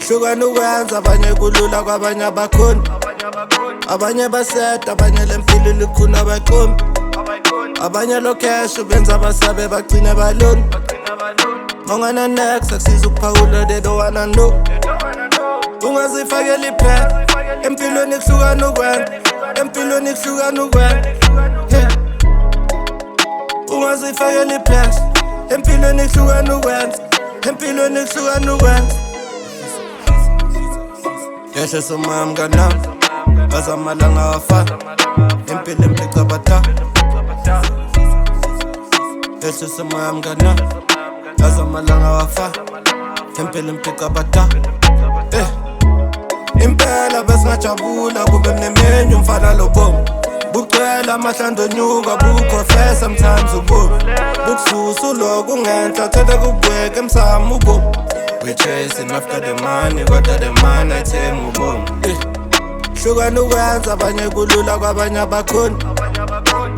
hlukana ukwenza abanye kulula kwabanye abakhoni abanye baseta abanye lempilo likhuna abaqombi abanye locash benza abasabe bagcine baloni ngongana next akusiza ukuphawula they don't wanna know ungazifakela iphela empilweni kuhlukana ukwenza empilweni kuhlukana ukwenza ungazifakela iphela empilweni kuhlukana ukwenza empilweni kuhlukana ukwenza yehle somam kanam azamalanga wafa empilo empicabata yehle somam kanam azamalanga wafa empilo empicabata impela besingajabula kube mnemenyu mfana lobomu bucela amahlandla onyuka bukhofe sometimes ubomi bukususa uloku ungenhla thanda kubweka emsamo ubomi we chasing after the money kodwa the money ayithenga ubomi hlukana ukwenza abanye kulula kwabanye abakhoni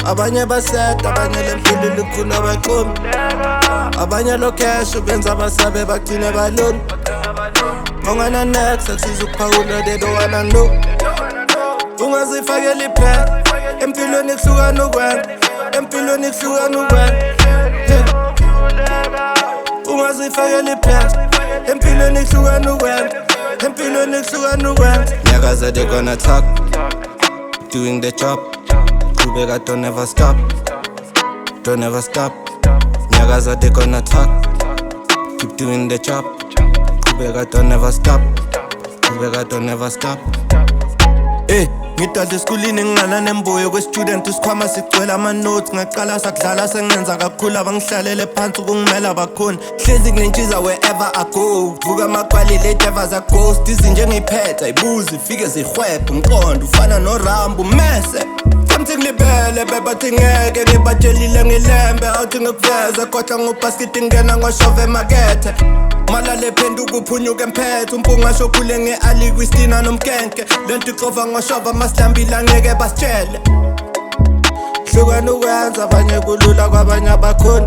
abanye baseta abanye lempilo likhuna abaqombi abanye locash benza abasabe bagcine baloni ngongana next akusiza ukuphawula they don't wanna know ungazifakela iphela empilweni kuhlukana ukwenza empilweni kuhlukana ukwenza ungazifakela iphela empilweni kuhlukana ukwenza empilweni kuhlukana ukwenza nyakaza they gonna talk doing the job Kubeka don't never stop nyakaza they gonna talk keep doing the job Kubeka don't never stop ngidala esikoleni ngingana nemboyo kwe-student isikhwama sigcwele ama-notes ngaqala sakudlala sengenza kakhulu abangihlalele phansi ukungimela bakhona hlezi kunentshiza wherever I go vuka amakwali late za-ghost izinje ngiyiphetha ayibuzi ifike zihwebhe ngiqonda ufana norambo mese kamthi ngilibele bebathi ngeke ngibatshelile ngilembe awuthi ngikuveze kodwa ngubhaskidi ngena ngoshove emakethe malale phenduka uphunyuka emphethe umpunga shokhule nge-ali kwistina nomkenke lento ixova ngoshova masihlambile ngeke basitshele hlukana ukwenza abanye kulula kwabanye abakhoni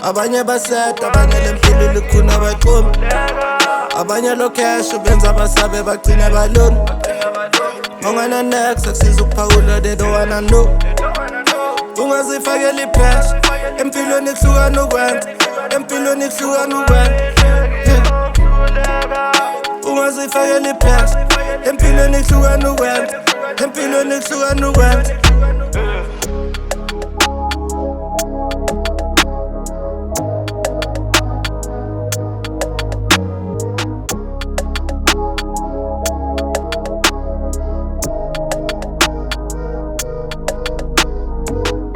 abanye baseta abanye lempilo likhuna abaqombi abanye locash benza abasabe bagcine baloni ngongana next akusiza ukuphawula they don't wanna know ungazifakela iphela empilweni kuhlukana ukwenza empilweni kuhlukana ukwenza ungazifakela iphela empilweni kuhlukana ukwenza empilweni kuhlukana ukwenza